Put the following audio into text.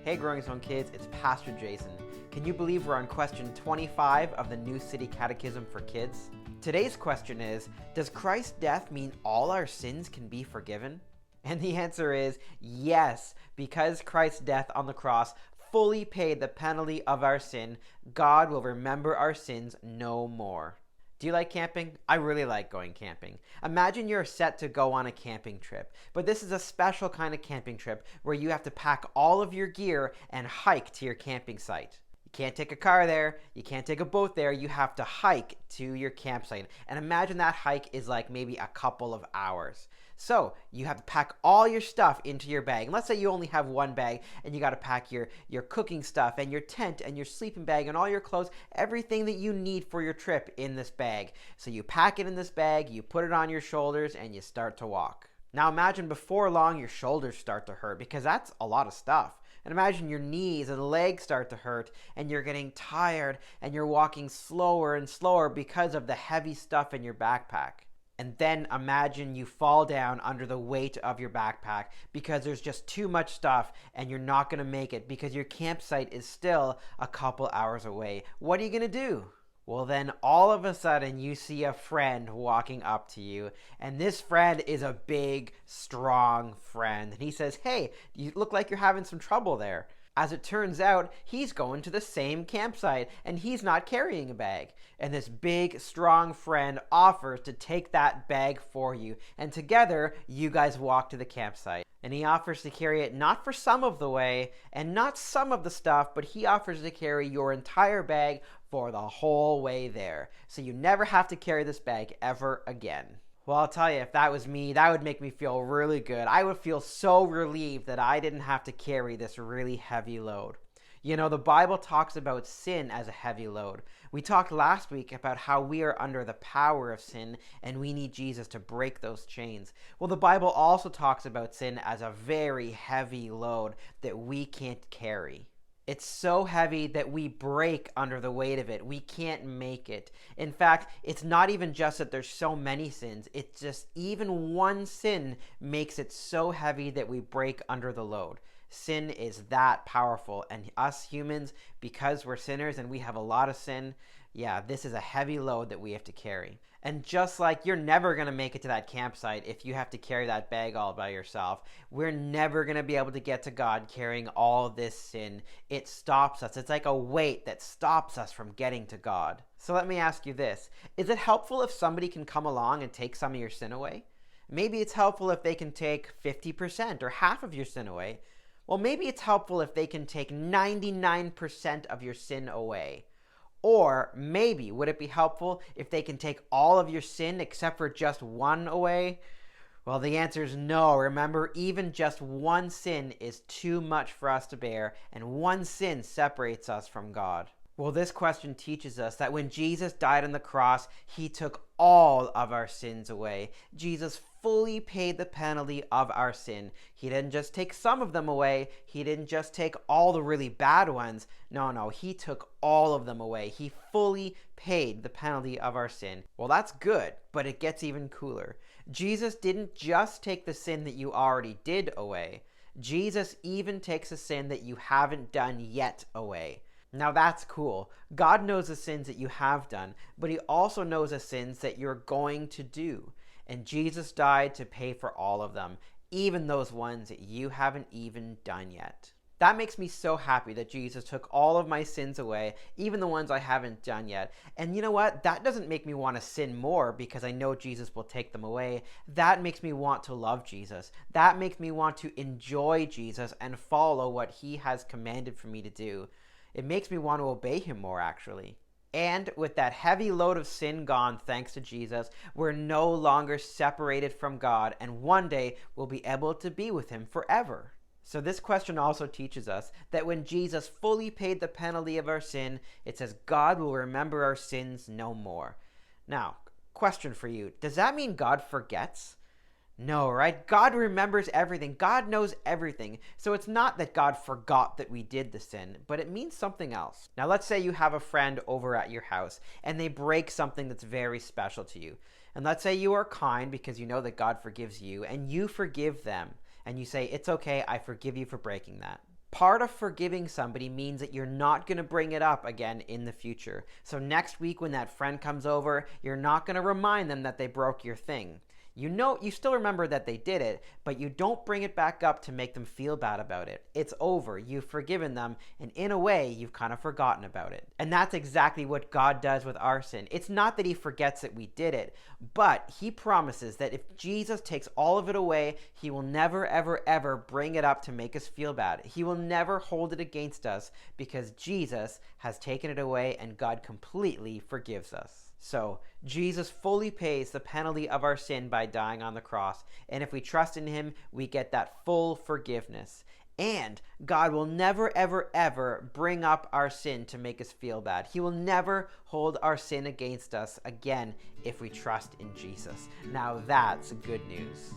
Hey Growing Zone kids, it's Pastor Jason. Can you believe we're on question 25 of the New City Catechism for Kids? Today's question is, does Christ's death mean all our sins can be forgiven? And the answer is yes, because Christ's death on the cross fully paid the penalty of our sin, God will remember our sins no more. Do you like camping? I really like going camping. Imagine you're set to go on a camping trip, but this is a special kind of camping trip where you have to pack all of your gear and hike to your camping site. You can't take a car there, you can't take a boat there, you have to hike to your campsite. And imagine that hike is like maybe a couple of hours. So you have to pack all your stuff into your bag. And let's say you only have one bag and you got to pack your cooking stuff and your tent and your sleeping bag and all your clothes, everything that you need for your trip in this bag. So you pack it in this bag, you put it on your shoulders, and you start to walk. Now imagine before long your shoulders start to hurt because that's a lot of stuff. And imagine your knees and legs start to hurt and you're getting tired and you're walking slower and slower because of the heavy stuff in your backpack. And then imagine you fall down under the weight of your backpack because there's just too much stuff and you're not going to make it because your campsite is still a couple hours away. What are you going to do? Well, then all of a sudden you see a friend walking up to you, and this friend is a big, strong friend. And he says, "Hey, you look like you're having some trouble there." As it turns out, he's going to the same campsite and he's not carrying a bag. And this big, strong friend offers to take that bag for you. And together, you guys walk to the campsite. And he offers to carry it not for some of the way and not some of the stuff, but he offers to carry your entire bag for the whole way there. So you never have to carry this bag ever again. Well, I'll tell you, if that was me, that would make me feel really good. I would feel so relieved that I didn't have to carry this really heavy load. You know, the Bible talks about sin as a heavy load. We talked last week about how we are under the power of sin and we need Jesus to break those chains. Well, the Bible also talks about sin as a very heavy load that we can't carry. It's so heavy that we break under the weight of it. We can't make it. In fact, it's not even just that there's so many sins. It's just even one sin makes it so heavy that we break under the load. Sin is that powerful. And us humans, because we're sinners and we have a lot of sin, this is a heavy load that we have to carry. And just like you're never going to make it to that campsite if you have to carry that bag all by yourself, we're never going to be able to get to God carrying all this sin. It stops us. It's like a weight that stops us from getting to God. So let me ask you this. Is it helpful if somebody can come along and take some of your sin away? Maybe it's helpful if they can take 50% or half of your sin away. Well, maybe it's helpful if they can take 99% of your sin away. Or maybe, would it be helpful if they can take all of your sin except for just one away? Well, the answer is no. Remember, even just one sin is too much for us to bear, and one sin separates us from God. Well, this question teaches us that when Jesus died on the cross, he took all of our sins away. Jesus fully paid the penalty of our sin. He didn't just take some of them away. He didn't just take all the really bad ones. No, he took all of them away. He fully paid the penalty of our sin. Well, that's good, but it gets even cooler. Jesus didn't just take the sin that you already did away. Jesus even takes a sin that you haven't done yet away. Now that's cool. God knows the sins that you have done, but he also knows the sins that you're going to do. And Jesus died to pay for all of them, even those ones that you haven't even done yet. That makes me so happy that Jesus took all of my sins away, even the ones I haven't done yet. And you know what? That doesn't make me want to sin more because I know Jesus will take them away. That makes me want to love Jesus. That makes me want to enjoy Jesus and follow what he has commanded for me to do. It makes me want to obey him more, actually. And with that heavy load of sin gone, thanks to Jesus, we're no longer separated from God, and one day we'll be able to be with him forever. So this question also teaches us that when Jesus fully paid the penalty of our sin, it says God will remember our sins no more. Now, question for you. Does that mean God forgets? No, right? God remembers everything. God knows everything. So it's not that God forgot that we did the sin, but it means something else. Now, let's say you have a friend over at your house and they break something that's very special to you. And let's say you are kind because you know that God forgives you and you forgive them. And you say, "It's okay, I forgive you for breaking that." Part of forgiving somebody means that you're not going to bring it up again in the future. So next week when that friend comes over, you're not going to remind them that they broke your thing. You still remember that they did it, but you don't bring it back up to make them feel bad about it. It's over. You've forgiven them, and in a way, you've kind of forgotten about it. And that's exactly what God does with our sin. It's not that he forgets that we did it, but he promises that if Jesus takes all of it away, he will never, ever, ever bring it up to make us feel bad. He will never hold it against us because Jesus has taken it away and God completely forgives us. So, Jesus fully pays the penalty of our sin by dying on the cross. And if we trust in him, we get that full forgiveness. And God will never, ever, ever bring up our sin to make us feel bad. He will never hold our sin against us again if we trust in Jesus. Now that's good news.